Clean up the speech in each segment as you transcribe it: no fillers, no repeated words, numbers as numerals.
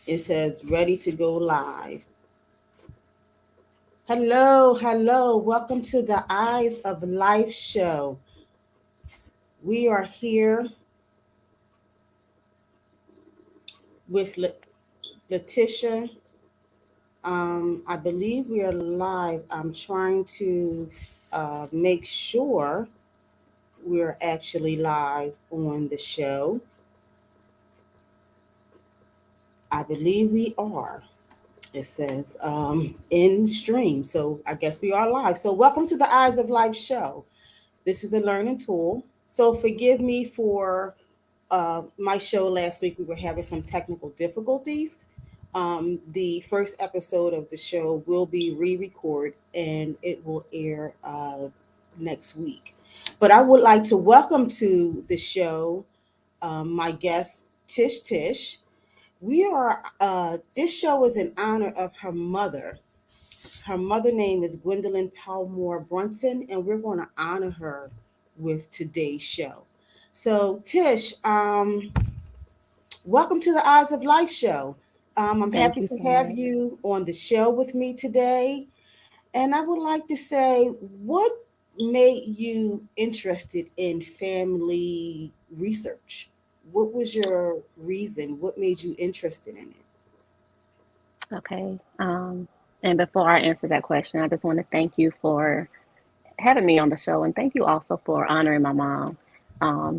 It says ready to go live. Hello, hello. Welcome to the Eyes of Life show. We are here with Latisha. I believe we are live. I'm trying to make sure we're actually live on the show. I believe we are. It says in stream. So I guess we are live. So welcome to the Eyes of Life show. This is a learning tool. So forgive me for my show last week. We were having some technical difficulties. The first episode of the show will be re-recorded and it will air next week. But I would like to welcome to the show my guest Tish Tish. We are this show is in honor of her mother. Her mother name is Gwendolyn Palmore Brunson, and we're going to honor her with today's show. So, Tish, welcome to the Eyes of Life show. I'm Thank happy you to so have much. you on the show with me today. And I would like to say, what made you interested in family research? What was your reason? What made you interested in it? Okay. And before I answer that question, I just want to thank you for having me on the show, and thank you also for honoring my mom.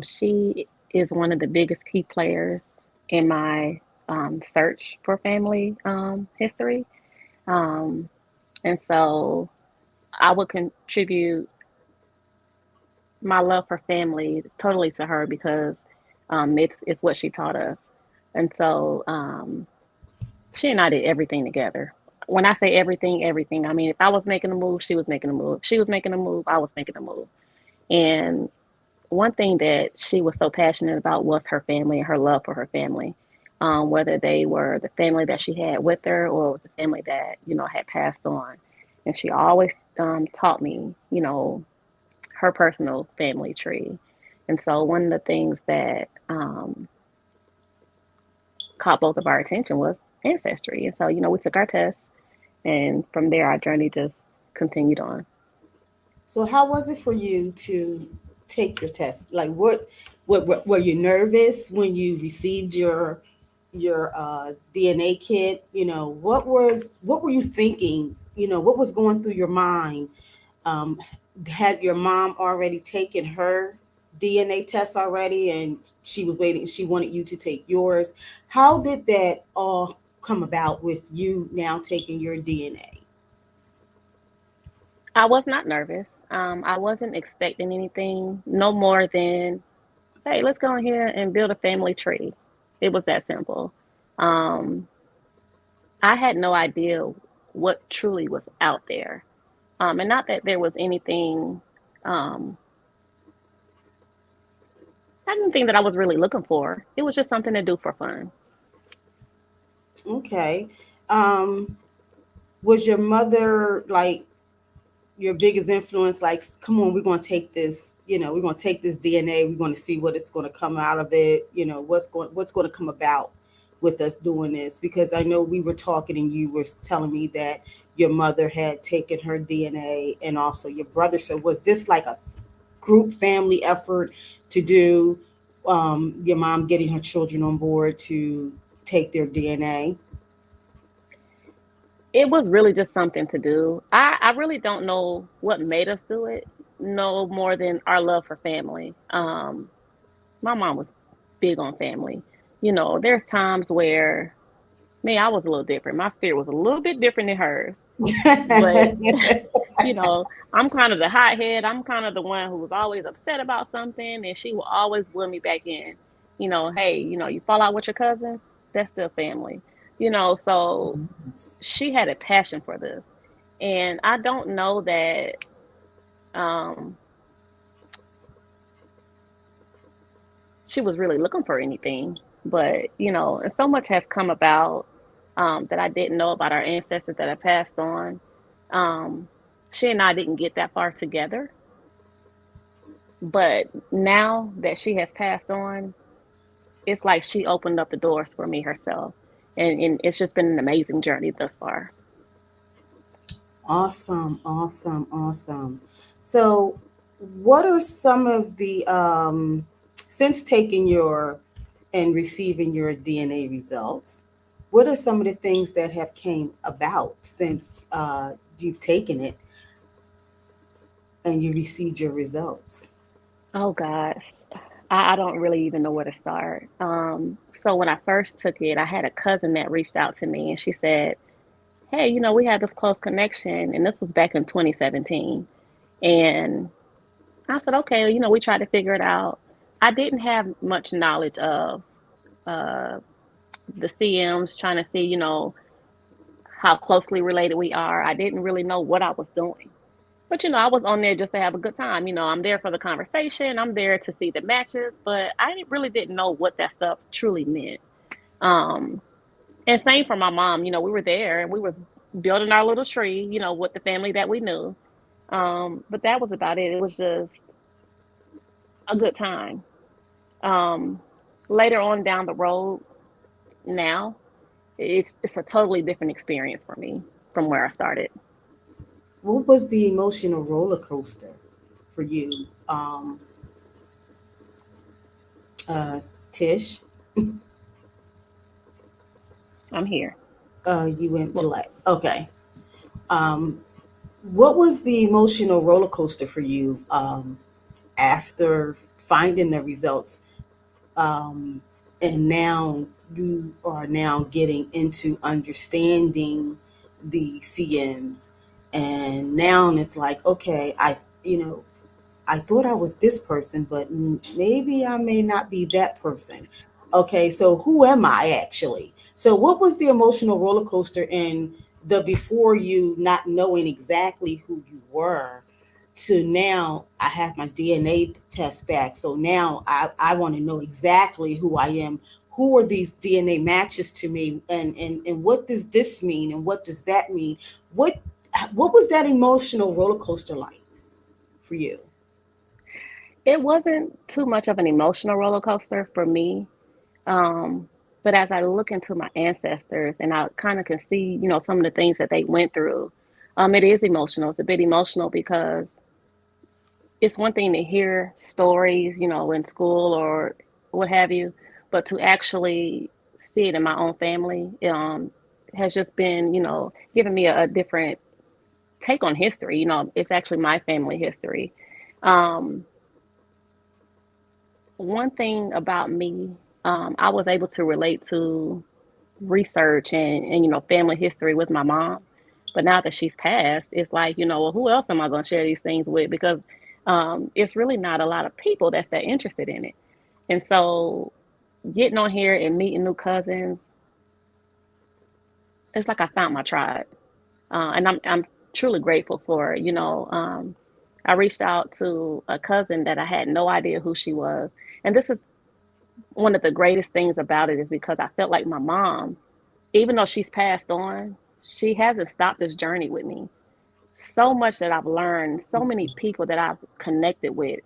She is one of the biggest key players in my search for family history. Um, and so I would contribute my love for family totally to her because it's what she taught us. And so she and I did everything together. When I say everything, everything, I mean, if I was making a move, she was making a move. If she was making a move, I was making a move. And one thing that she was so passionate about was her family and her love for her family, whether they were the family that she had with her or it was the family that, had passed on. And she always taught me, her personal family tree. And so one of the things that caught both of our attention was ancestry. And so, we took our test, and from there, our journey just continued on. So how was it for you to take your test? Like what were you nervous when you received your DNA kit? What were you thinking? What was going through your mind? Um, had your mom already taken her DNA test already, and she was waiting? She wanted you to take yours. How did that all come about with you now taking your DNA? I was not nervous. I wasn't expecting anything, no more than, hey, let's go in here and build a family tree. It was that simple. Um, I had no idea what truly was out there. And not that there was anything, um, I didn't think that I was really looking for. It was just something to do for fun. Okay. Um, was your mother like your biggest influence? Like, come on, we're going to take this. We're going to take this DNA. We're going to see what it's going to come out of it. What's going to come about with us doing this? Because I know we were talking, and you were telling me that your mother had taken her DNA, and also your brother. So was this like a group family effort to do? Your mom getting her children on board to take their DNA. It was really just something to do. I really don't know what made us do it, no more than our love for family. My mom was big on family. There's times where, me, I was a little different. My spirit was a little bit different than hers. But, I'm kind of the hothead. I'm kind of the one who was always upset about something, and she will always will me back in. Hey, you fall out with your cousins, that's still family. So she had a passion for this. And I don't know that um, she was really looking for anything, but, and so much has come about that I didn't know about our ancestors that have passed on. Um, she and I didn't get that far together. But now that she has passed on, it's like she opened up the doors for me herself. and it's just been an amazing journey thus far. Awesome, awesome, awesome. So, what are some of the since taking your and receiving your DNA results, what are some of the things that have came about since you've taken it and you received your results? Oh gosh, I don't really even know where to start. So when I first took it, I had a cousin that reached out to me and she said, "Hey, we had this close connection," and this was back in 2017. And I said, "Okay, we tried to figure it out." I didn't have much knowledge of uh, the CMs, trying to see, how closely related we are. I didn't really know what I was doing. But I was on there just to have a good time. I'm there for the conversation. I'm there to see the matches, but I really didn't know what that stuff truly meant. Um, and same for my mom. We were there and we were building our little tree. With the family that we knew. But that was about it. It was just a good time. Um, Later on down the road, now it's a totally different experience for me from where I started. What was the emotional roller coaster for you, uh, Tish? I'm here. You went Well, black. Okay. Um, what was the emotional roller coaster for you after finding the results, um, and now you are now getting into understanding the CNs, and now it's like, okay, I thought I was this person, but maybe I may not be that person. Okay, so who am I actually? So, what was the emotional roller coaster in the before you not knowing exactly who you were to now I have my DNA test back. So now I want to know exactly who I am. Who are these DNA matches to me? And what does this mean? And what does that mean? What what was that emotional roller coaster like for you? it wasn't too much of an emotional roller coaster for me. Um, but as I look into my ancestors and I kind of can see, some of the things that they went through, it is emotional. It's a bit emotional because it's one thing to hear stories, in school or what have you, but to actually see it in my own family, has just been, giving me a different take on history. It's actually my family history. Um, One thing about me, I was able to relate to research and family history with my mom. But now that she's passed, it's like, well, who else am I going to share these things with? Because it's really not a lot of people that's that interested in it. And so getting on here and meeting new cousins, it's like I found my tribe. And I'm truly grateful for it. I reached out to a cousin that I had no idea who she was. And this is one of the greatest things about it is because I felt like my mom, even though she's passed on, she hasn't stopped this journey with me. So much that I've learned, so many people that I've connected with,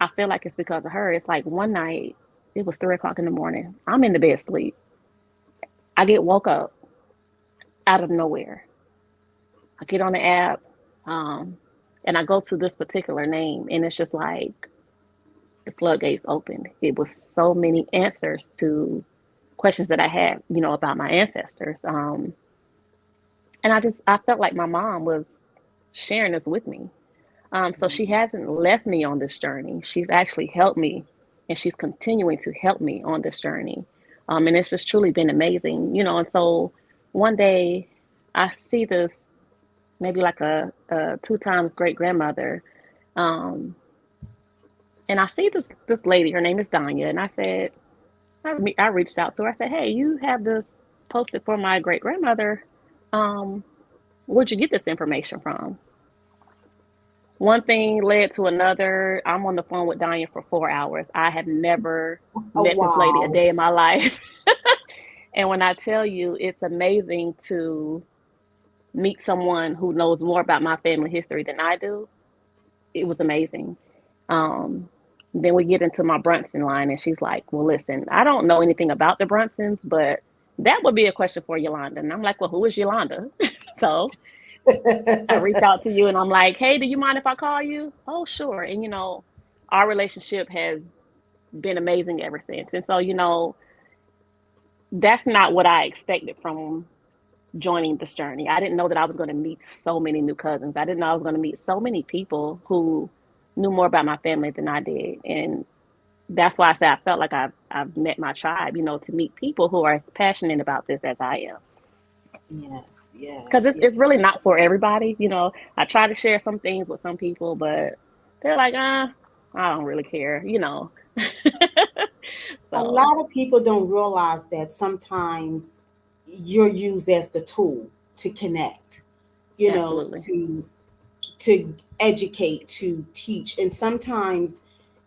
I feel like it's because of her. It's like one night, it was 3 o'clock in the morning. I'm in the bed sleep. I get woke up out of nowhere. I get on the app, um, and I go to this particular name, and it's just like the floodgates opened. It was so many answers to questions that I had, about my ancestors. And I felt like my mom was sharing this with me. So she hasn't left me on this journey. She's actually helped me, and she's continuing to help me on this journey. And it's just truly been amazing, And so one day I see this maybe like a two times great grandmother, um, and I see this lady. Her name is Danya, and I said I reached out to her. I said, "Hey, you have this posted for my great grandmother. Um, where'd you get this information from?" One thing led to another. I'm on the phone with Danya for 4 hours. I have never Oh met this lady a wow. day in my life. And when I tell you, it's amazing to meet someone who knows more about my family history than I do. It was amazing. Um, then we get into my Brunson line, and she's like, "Well, listen, I don't know anything about the Brunsons, but That would be a question for Yolanda. And I'm like, well, who is Yolanda? So I reach out to you and I'm like, hey, do you mind if I call you? Oh, sure. And, our relationship has been amazing ever since. And so, that's not what I expected from joining this journey. I didn't know that I was going to meet so many new cousins. I didn't know I was going to meet so many people who knew more about my family than I did. And that's why I say I felt like I've met my tribe, to meet people who are as passionate about this as I am. Yes, Because yes, it's, yes. it's really not for everybody. I try to share some things with some people, but they're like, I don't really care. A So, lot of people don't realize that sometimes you're used as the tool to connect, you know, absolutely. to educate, to teach. And sometimes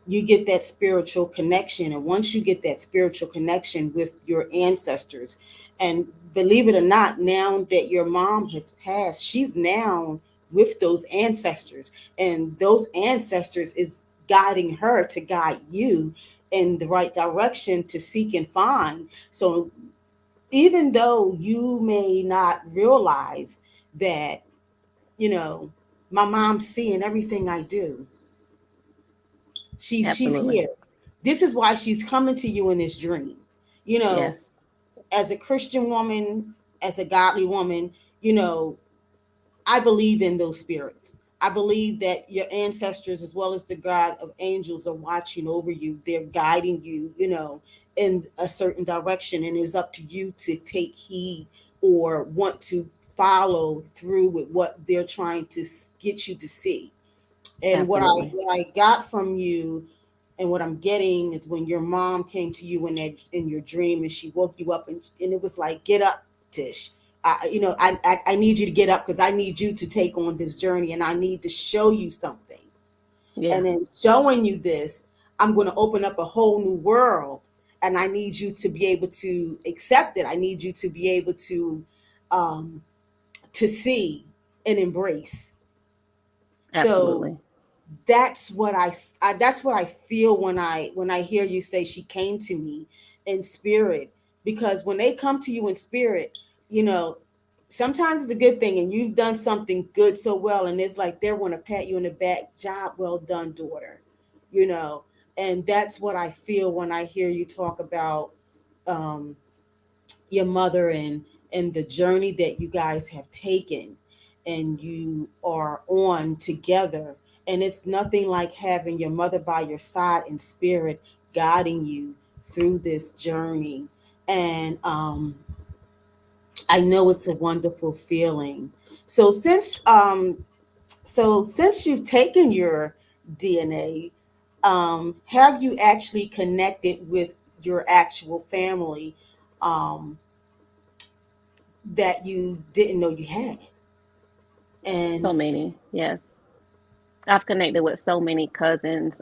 you get that spiritual connection. And once you get that spiritual connection with your ancestors, and believe it or not, now that your mom has passed, she's now with those ancestors. And those ancestors is guiding her to guide you in the right direction to seek and find. So even though you may not realize that, you know, my mom's seeing everything I do, she's Absolutely. here. This is why she's coming to you in this dream. You know, Yes. as a Christian woman, as a godly woman, you know, I believe in those spirits. I believe that your ancestors, as well as the God of angels, are watching over you. They're guiding you, in a certain direction, and it's up to you to take heed or want to follow through with what they're trying to get you to see. And what I Absolutely. what I got from you and what I'm getting is when your mom came to you in your dream and she woke you up and it was like, get up, Tish. I need you to get up because I need you to take on this journey and I need to show you something. Yeah. And in showing you this, I'm going to open up a whole new world and I need you to be able to accept it. I need you to be able um, to see and embrace. So Absolutely. that's what I feel when I hear you say she came to me in spirit, because when they come to you in spirit, you know sometimes it's a good thing and you've done something good so well and it's like they want to pat you in the back, job well done, daughter. you know and that's what I feel when I hear you talk about um your mother and the journey that you guys have taken and you are on together. And it's nothing like having your mother by your side in spirit guiding you through this journey. And I know it's a wonderful feeling. So since you've taken your DNA, have you actually connected with your actual family um, that you didn't know you had? And So many. Yes. I've connected with so many cousins.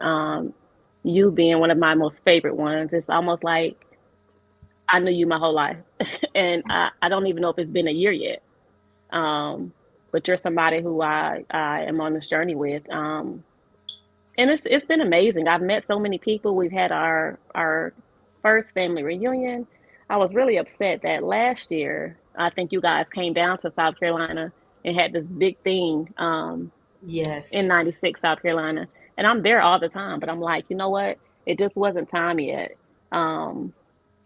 You being one of my most favorite ones. It's almost like I knew you my whole life. And I don't even know if it's been a year yet. Um, but you're somebody who I am on this journey with. And it's been amazing. I've met so many people. We've had our first family reunion. I was really upset that last year, I think you guys came down to South Carolina and had this big thing yes, in 96 South Carolina. And I'm there all the time, but I'm like, you know what? It just wasn't time yet. Um,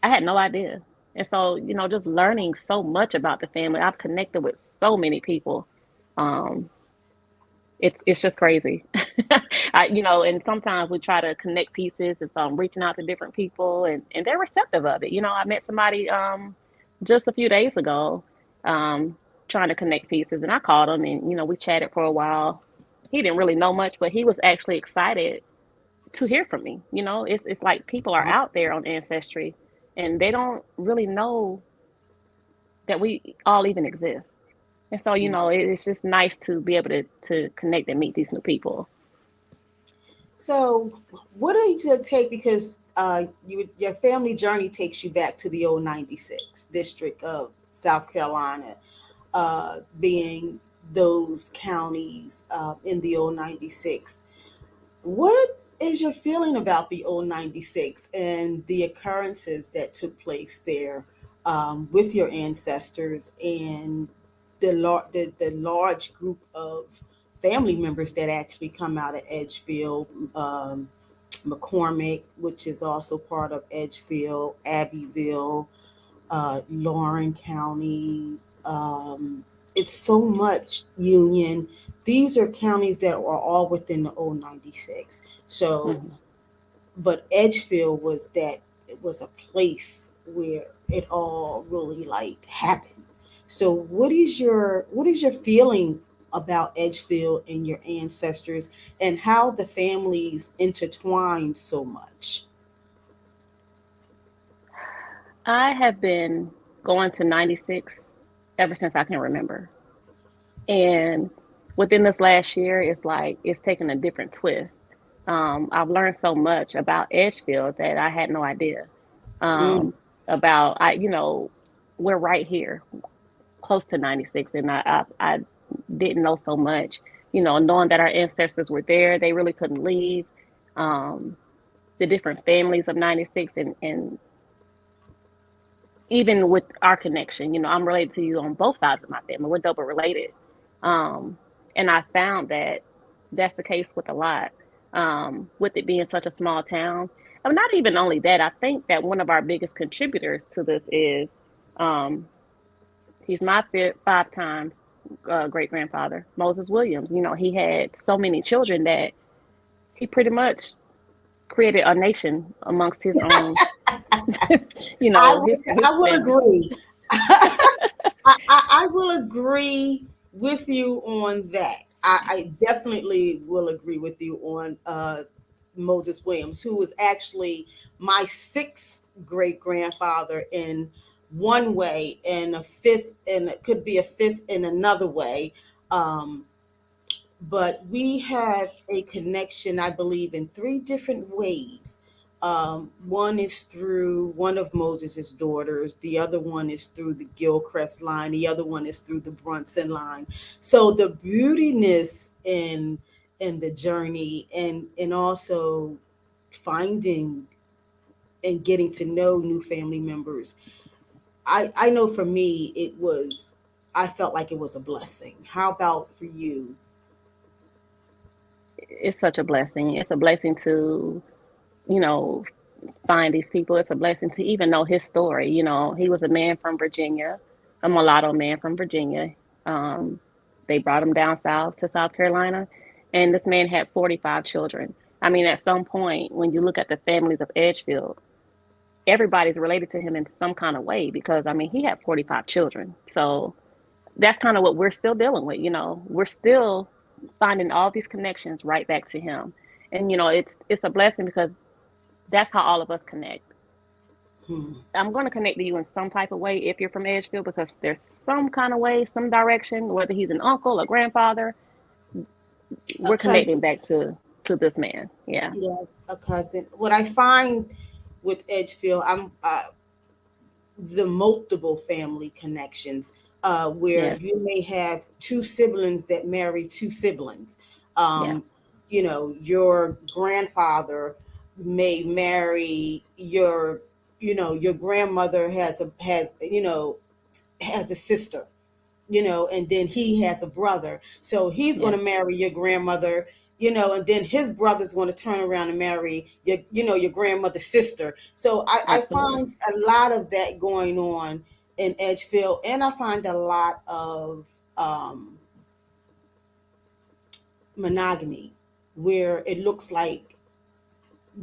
I had no idea. And so, just learning so much about the family. I've connected with so many people. Um, it's just crazy. And sometimes we try to connect pieces, and so I'm reaching out to different people, and they're receptive of it. I met somebody just a few days ago, um, trying to connect pieces, and I called him, and we chatted for a while. He didn't really know much, but he was actually excited to hear from me. It's like people are out awesome. there on Ancestry, and they don't really know that we all even exist. And so, Yeah. it's just nice to be able to connect and meet these new people. So, what are you to take, because your family journey takes you back to the old 96 district of South Carolina, being those counties in the old 96. What is your feeling about the old 96 and the occurrences that took place there? with your ancestors and the large group of family members that actually come out of Edgefield, McCormick, which is also part of Edgefield, Abbeville, Lauren County. It's so much Union. These are counties that are all within the old 96. So, Hmm. but Edgefield was that it was a place where it all really like happened. So, what is your feeling about Edgefield and your ancestors and how the families intertwined so much? I have been going to 96 ever since I can remember. And within this last year, it's like it's taken a different twist. I've learned so much about Edgefield that I had no idea Mm, about. We're right here, close to 96, and I didn't know so much. Knowing that our ancestors were there, they really couldn't leave. Um, the different families of 96, and even with our connection, I'm related to you on both sides of my family. We're double related. Um, and I found that that's the case with a lot, with it being such a small town. And not even only that, I think that one of our biggest contributors to this is um, he's my five times great grandfather, Moses Williams. He had so many children that he pretty much created a nation amongst his own, I his, will, his I will family. agree. I will agree with you on that. I definitely will agree with you on Moses Williams, who was actually my sixth great grandfather in one way, and a fifth, and it could be a fifth in another way. Um, but we have a connection, I believe, in three different ways. One is through one of Moses's daughters. The other one is through the Gilchrist line. The other one is through the Brunson line. So the beautiness in the journey, and also finding and getting to know new family members. I know for me it was, I felt like it was a blessing. How about for you? It's such a blessing. It's a blessing to, you know, find these people. It's a blessing to even know his story. He was a man from Virginia, a mulatto man from Virginia. Um, they brought him down south to South Carolina, and this man had 45 children. I mean, at some point, when you look at the families of Edgefield, everybody's related to him in some kind of way because, I mean, he had 45 children. So that's kind of what we're still dealing with. We're still finding all these connections right back to him. And it's a blessing because that's how all of us connect. Hmm. I'm going to connect to you in some type of way if you're from Edgefield because there's some kind of way, some direction, whether he's an uncle, a grandfather, A we're cousin. connecting back to this man. Yeah. Yes, a cousin. What I find with Edgefield, the multiple family connections, where Yes. you may have two siblings that marry two siblings. Yeah. Um, your grandfather may marry your grandmother has a sister, and then he has a brother. So he's going Yes. to marry your grandmother, and then his brother's going to turn around and marry your grandmother's sister. So I Absolutely. find a lot of that going on in Edgefield, and I find a lot of monogamy, where it looks like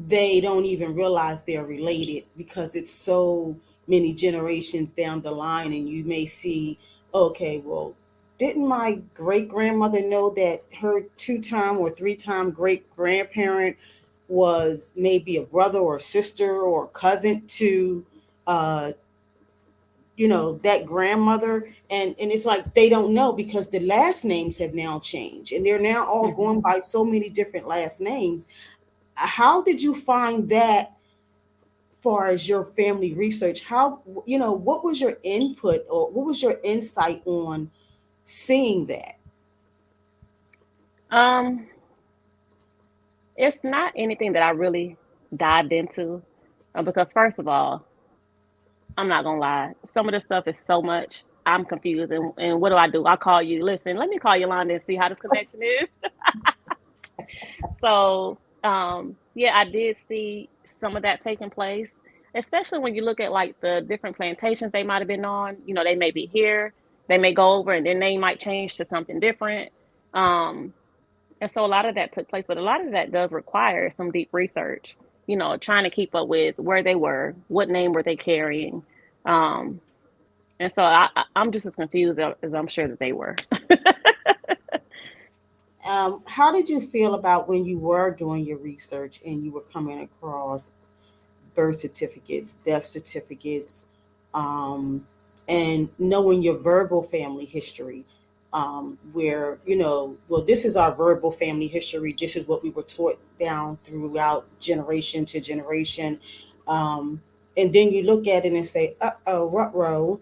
they don't even realize they're related because it's so many generations down the line, and you may see, okay, well, didn't my great grandmother know that her two-time or three-time great grandparent was maybe a brother or sister or cousin to uh that grandmother? And it's like they don't know because the last names have now changed, and they're now all Hmm. going by so many different last names. How did you find that far as your family research? How, what was your input or what was your insight on seeing that? Um, it's not anything that I really dived into because first of all, I'm not gonna lie. Some of the stuff is so much. I'm confused. And what do? I call you. Listen, let me call Yolanda and see how this connection is. So, yeah, I did see some of that taking place, especially when you look at like the different plantations they might have been on. You know, they may be here, they may go over, and then they might change to something different. Um, and so a lot of that took place, but a lot of that does require some deep research. You know, trying to keep up with where they were, what name were they carrying. Um, and so I'm just as confused as I'm sure that they were. How did you feel about when you were doing your research and you were coming across birth certificates, death certificates, um, and knowing your verbal family history, where, well, this is our verbal family history. This is what we were taught down throughout generation to generation. Um, and then you look at it and say, oh, ruh-roh,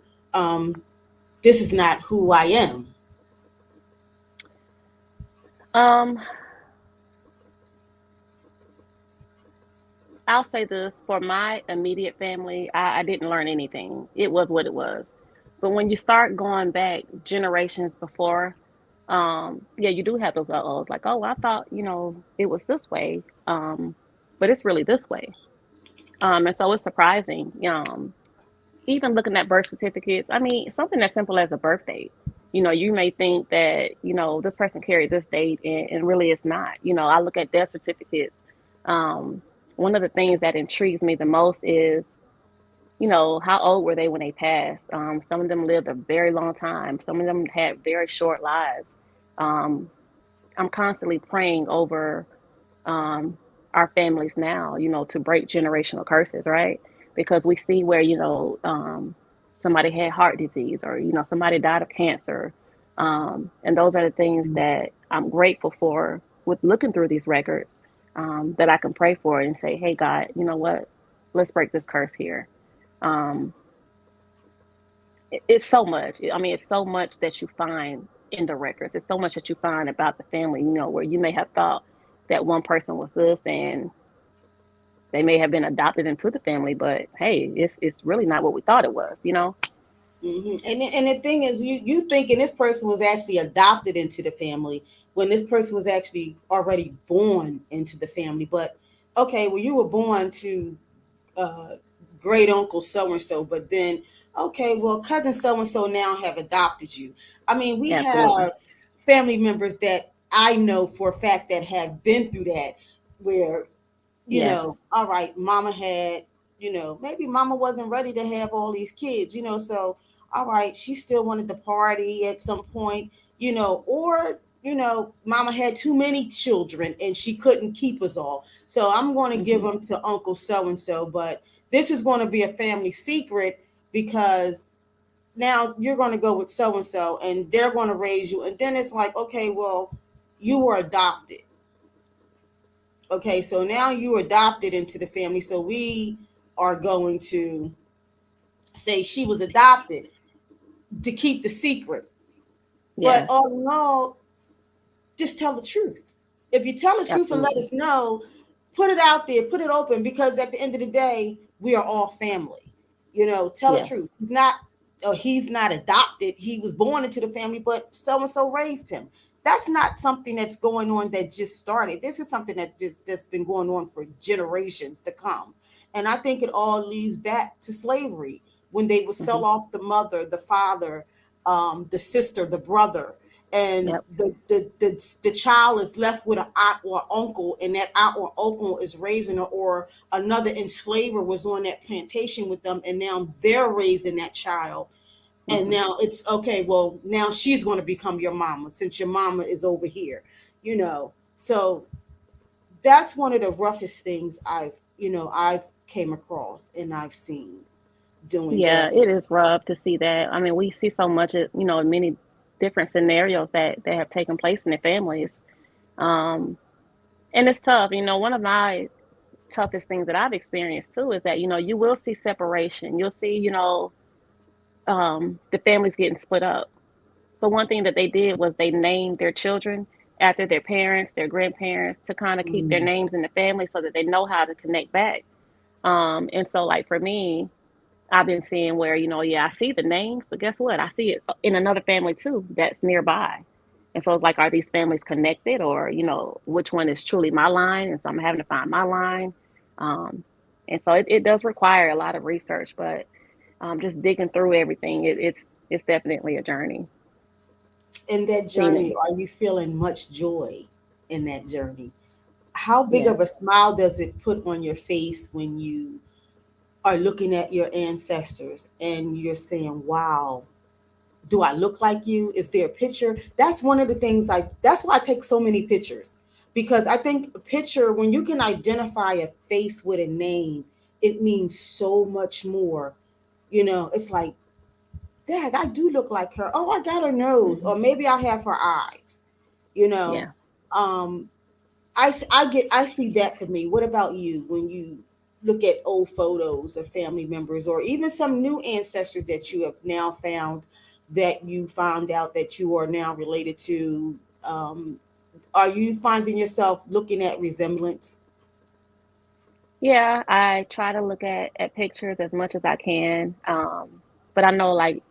this is not who I am. um, I'll say this for my immediate family, I didn't learn anything. It was what it was. But when you start going back generations before, yeah, you do have those uh-ohs like, oh, I thought, it was this way. But it's really this way. And so it's surprising. Even looking at birth certificates, I mean, something as simple as a birth date. You may think that, this person carried this date and really it's not. I look at death certificates. Um, One of the things that intrigues me the most is, how old were they when they passed? Some of them lived a very long time. Some of them had very short lives. Um, I'm constantly praying over um, our families now, to break generational curses, right? Because we see where, somebody had heart disease or, somebody died of cancer. And those are the things that I'm grateful for with looking through these records, that I can pray for and say, hey, God, you know what? Let's break this curse here. Um, it's so much. I mean, it's so much that you find in the records. It's so much that you find about the family, where you may have thought that one person was this and they may have been adopted into the family, but hey, it's really not what we thought it was. And the thing is, you thinking this person was actually adopted into the family when this person was actually already born into the family. But okay, well, you were born to uh, great uncle so and so, but then okay, well, cousin so and so now have adopted you. I mean, we Absolutely. have family members that I know for a fact that have been through that, where Yes. all right, mama had, maybe mama wasn't ready to have all these kids, so all right, she still wanted to party at some point, or, mama had too many children and she couldn't keep us all. So I'm going to give Hmm. them to Uncle so and so, but this is going to be a family secret because now you're going to go with so and so and they're going to raise you. And then it's like, okay, well, you were adopted. Okay, so now you adopted into the family. So we are going to say she was adopted to keep the secret. But Yes. all in all, just tell the truth. If you tell the truth and let Absolutely. us know, put it out there, put it open, because at the end of the day, we are all family. Tell the Yes. truth. He's not adopted. He was born into the family, but so and so raised him. That's not something that's going on that just started. This is something that's been going on for generations to come. And I think it all leads back to slavery when they would Hmm. sell off the mother, the father, the sister, the brother, and Yep. the child is left with an aunt or uncle, and that aunt or uncle is raising her, or another enslaver was on that plantation with them, and now they're raising that child. And Hmm. now it's okay, well, now she's going to become your mama since your mama is over here, so that's one of the roughest things I've came across and I've seen doing Yeah, that. it is rough to see that. I mean, we see so much, in many different scenarios that have taken place in the families. Um, and it's tough. One of my toughest things that I've experienced too is that, you will see separation. You'll see, the families getting split up. But one thing that they did was they named their children after their parents, their grandparents, to kind of keep their Mm, names in the family so that they know how to connect back. And so, like for me, I've been seeing where, yeah, I see the names, but guess what? I see it in another family too that's nearby. And so it's like, are these families connected, or, which one is truly my line? And so I'm having to find my line. Um, and so it does require a lot of research, but just digging through everything, it's definitely a journey. In that journey, Seeing, are you feeling much joy in that journey? How big yes. of a smile does it put on your face when you are looking at your ancestors and you're saying, wow, do I look like you? Is there a picture? That's one of the things that's why I take so many pictures. Because I think a picture, when you can identify a face with a name, it means so much more. It's like, Dad, I do look like her. Oh, I got her nose, Hmm. or maybe I have her eyes. You know, Yeah. um, I see that for me. What about you when you look at old photos of family members or even some new ancestors that you have now found that you found out that you are now related to? Um, are you finding yourself looking at resemblance? Yeah, I try to look at pictures as much as I can. But I know, like,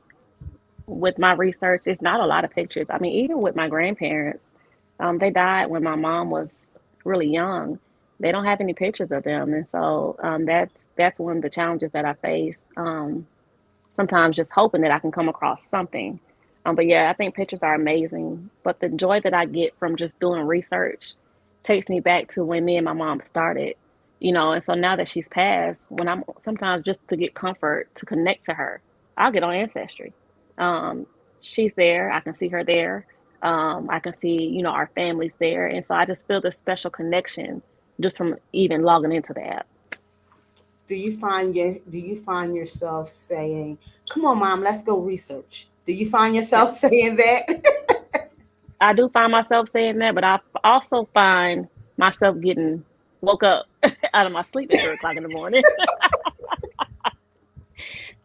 with my research, it's not a lot of pictures. I mean, even with my grandparents, they died when my mom was really young. They don't have any pictures of them, and so that's one of the challenges that I face. Sometimes just hoping that I can come across something. But yeah, I think pictures are amazing. But the joy that I get from just doing research takes me back to when me and my mom started. And so now that she's passed, when I'm sometimes just to get comfort to connect to her, I'll get on Ancestry. Um, she's there. I can see her there. I can see, our families there. And so I just feel this special connection just from even logging into the app. Do you find yourself saying, "Come on, mom, let's go research"? Do you find Yeah, yourself saying that? I do find myself saying that, but I also find myself getting woke up out of my sleep at 3 o'clock in the morning.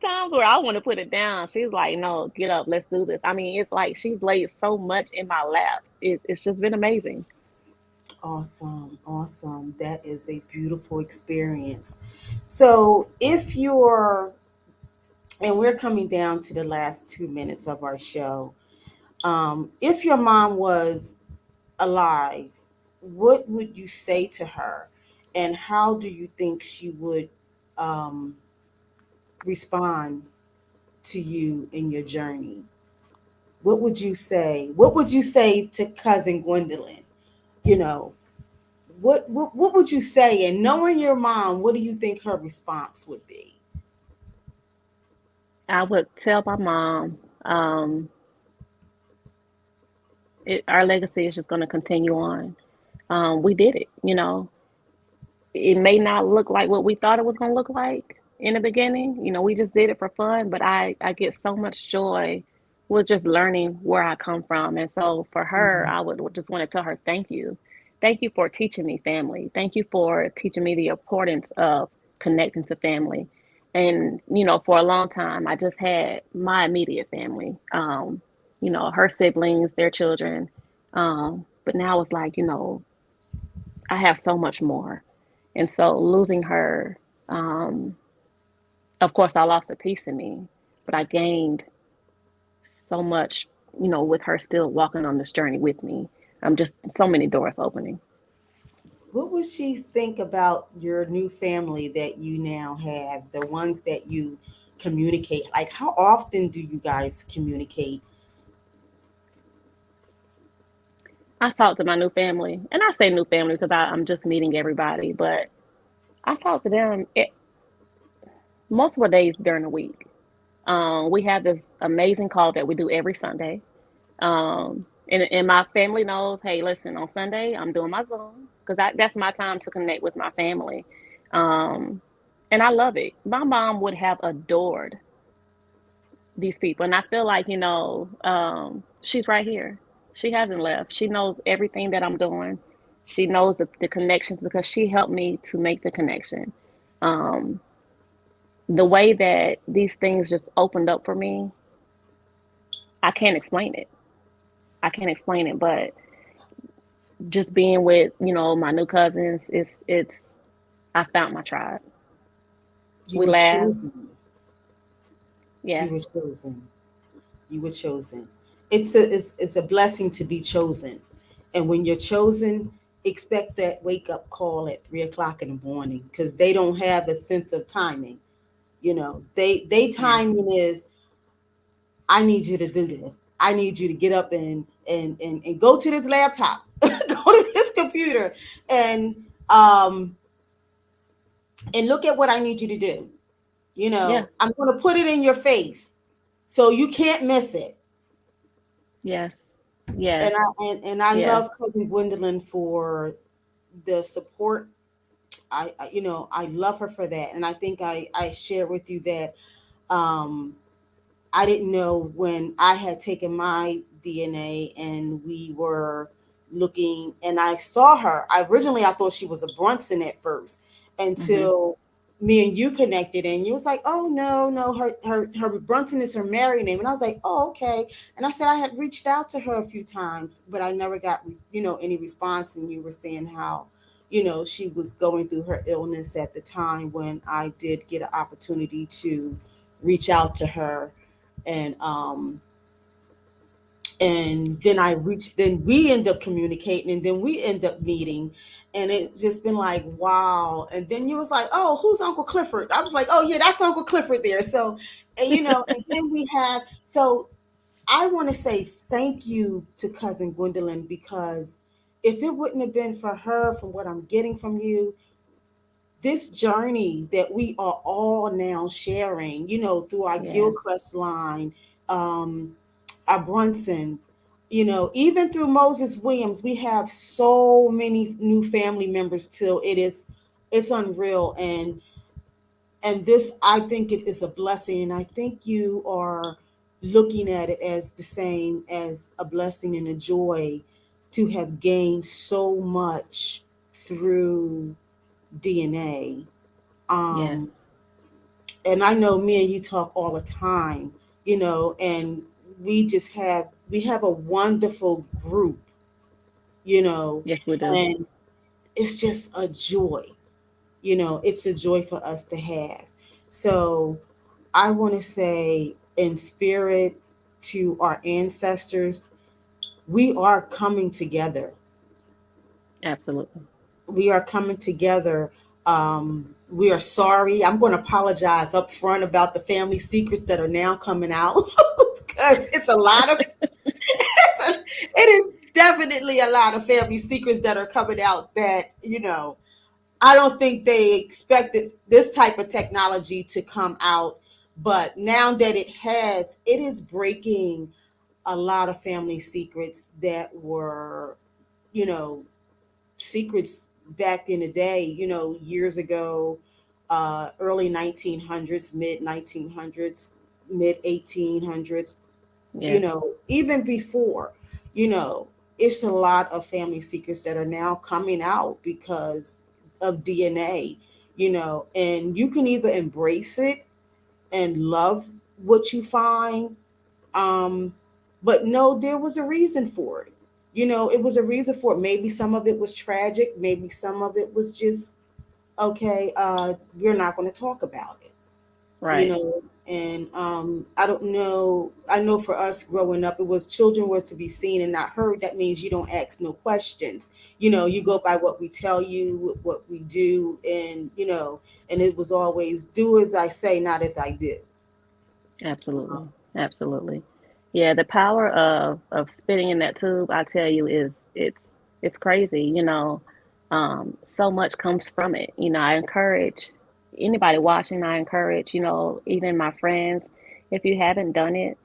Times where I want to put it down. She's like, no, get up, let's do this. I mean, it's like she's laid so much in my lap. It's just been amazing. Awesome, awesome. That is a beautiful experience. So, if you're, and we're coming down to the last 2 minutes of our show, if your mom was alive, what would you say to her, and how do you think she would um, respond to you in your journey? What would you say? What would you say to cousin Gwendolyn? You know, what would you say? And knowing your mom, what do you think her response would be? I would tell my mom, um, our legacy is just going to continue on. We did it. It may not look like what we thought it was going to look like in the beginning. We just did it for fun, but I get so much joy with just learning where I come from. And so for her, Mhm. I would just want to tell her thank you. Thank you for teaching me family. Thank you for teaching me the importance of connecting to family. And, for a long time, I just had my immediate family, her siblings, their children. But now it's like, I have so much more. And so losing her, um, of course, I lost a piece in me, but I gained so much, with her still walking on this journey with me. Just so many doors opening. What would she think about your new family that you now have, the ones that you communicate? Like, how often do you guys communicate? I talk to my new family, and I say new family because I'm just meeting everybody, but I talk to them multiple days during the week. We have this amazing call that we do every Sunday. And my family knows, hey, listen, on Sunday I'm doing my Zoom because that's my time to connect with my family. Um, and I love it. My mom would have adored these people, and I feel like she's right here. She hasn't left. She knows everything that I'm doing. She knows the connections because she helped me to make the connection. Um, the way that these things just opened up for me, I can't explain it. I can't explain it, but just being with my new cousins, it's I found my tribe. You We were laugh. chosen. You Yes. were chosen. You were chosen. It's a blessing to be chosen. And when you're chosen, expect that wake up call at 3 o'clock in the morning because they don't have a sense of timing. They Yes. timing is, I need you to do this. I need you to get up and go to this laptop, go to this computer, and um and look at what I need you to do. Yeah. I'm going to put it in your face so you can't miss it. Yes. Yes. And I Yes. love cousin Gwendolyn for the support. I love her for that, and I think I shared with you that um I didn't know when I had taken my DNA and we were looking and I saw her. I thought she was a Brunson at first Mhm. until me and you connected and you was like, oh no, her Brunson is her married name. And I was like, oh, okay. And I said I had reached out to her a few times, but I never got any response. And you were saying how she was going through her illness at the time when I did get an opportunity to reach out to her and then we end up communicating and then we end up meeting and it's just been like wow. And then you was like, oh, who's Uncle Clifford? I was like, oh yeah, that's Uncle Clifford there. So and then we have so I want to say thank you to cousin Gwendolyn because if it wouldn't have been for her, from what I'm getting from you, this journey that we are all now sharing, through our Yes. Gilchrist line, um, our Brunson, even through Moses Williams, we have so many new family members till it's unreal. And this, I think it is a blessing. And I think you are looking at it as the same as a blessing and a joy to have gained so much through DNA. Yes. Um, and I know me and you talk all the time, and we have a wonderful group, you know, Yes, we do. and it's just a joy, it's a joy for us to have. So I want to say in spirit to our ancestors, we are coming together. Absolutely. We are coming together. We are sorry. I'm going to apologize up front about the family secrets that are now coming out because it's a lot of it is definitely a lot of family secrets that are coming out that I don't think they expected this type of technology to come out, but now that it has, it is breaking a lot of family secrets that were you know secrets back in the day, years ago, early 1900s, mid 1900s, mid 1800s, Yes. even before, you know, it's a lot of family secrets that are now coming out because of DNA, and you can either embrace it and love what you find, um, but no, there was a reason for it. It was a reason for it. Maybe some of it was tragic. Maybe some of it was just, okay, we're not going to talk about it, you Right. know. And I don't know. I know for us growing up, it was children were to be seen and not heard. That means you don't ask no questions. You go by what we tell you, what we do, and it was always do as I say, not as I do. Absolutely. Absolutely. Yeah, the power of spitting in that tube, I tell you, is it's crazy. So much comes from it. I encourage anybody watching, I encourage, even my friends, if you haven't done it,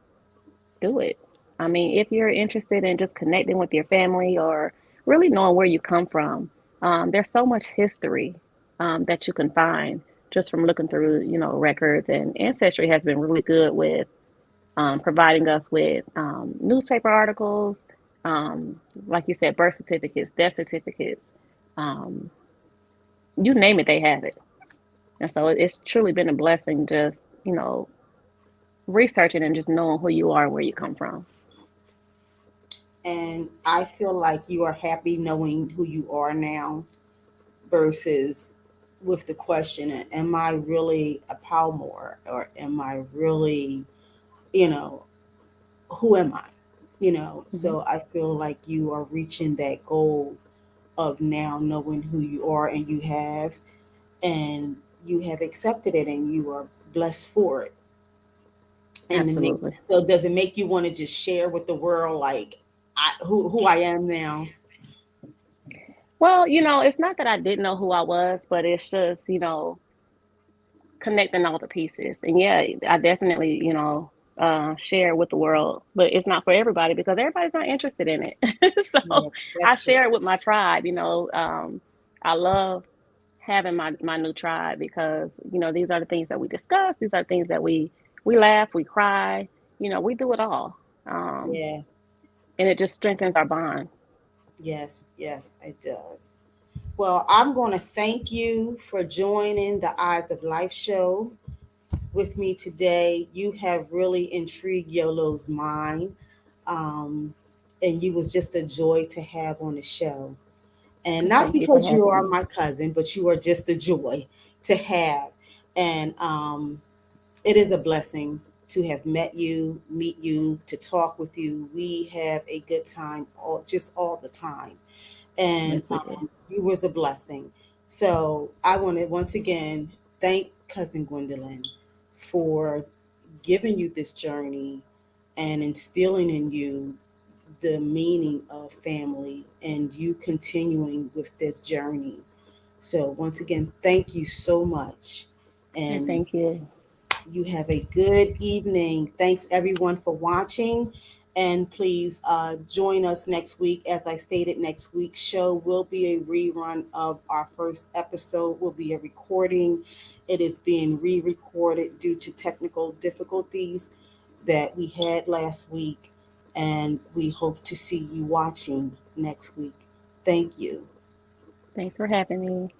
do it. I mean, if you're interested in just connecting with your family or really knowing where you come from, there's so much history that you can find just from looking through, records. And Ancestry has been really good with providing us with newspaper articles, um, like you said, birth certificates, death certificates, um, you name it, they have it. And so it's truly been a blessing just, you know, researching and just knowing who you are and where you come from. And I feel like you are happy knowing who you are now versus with the question, am I really a Palmore or am I really you know, who am I? Hmm. So I feel like you are reaching that goal of now knowing who you are, and you have accepted it, and you are blessed for it. And it makes, Absolutely. so does it make you want to just share with the world, like, who I am now? Well, it's not that I didn't know who I was, but it's just, connecting all the pieces. And yeah, I definitely, share with the world, but it's not for everybody because everybody's not interested in it. So Yeah, I that's true. share it with my tribe. I love having my new tribe because these are the things that we discuss. These are the things that we laugh, we cry. We do it all, um, Yeah. and it just strengthens our bond. Yes, yes, it does. Well, I'm going to thank you for joining the Eyes of Life show with me today. You have really intrigued Yolo's mind, um, and you was just a joy to have on the show. And And not thank you for because you having are me. my cousin, but you are just a joy to have. And it is a blessing to have met you, meet you, to talk with you. We have a good time all the time, and Yes, we do. you was a blessing. So I want to once again thank cousin Gwendolyn for giving you this journey and instilling in you the meaning of family, and you continuing with this journey. So once again, thank you so much. And And thank you. you have a good evening. Thanks everyone for watching. And please join us next week. As I stated, next week's show will be a rerun of our first episode, will be a recording. It is being re recorded due to technical difficulties that we had last week. And we hope to see you watching next week. Thank you. Thanks for having me.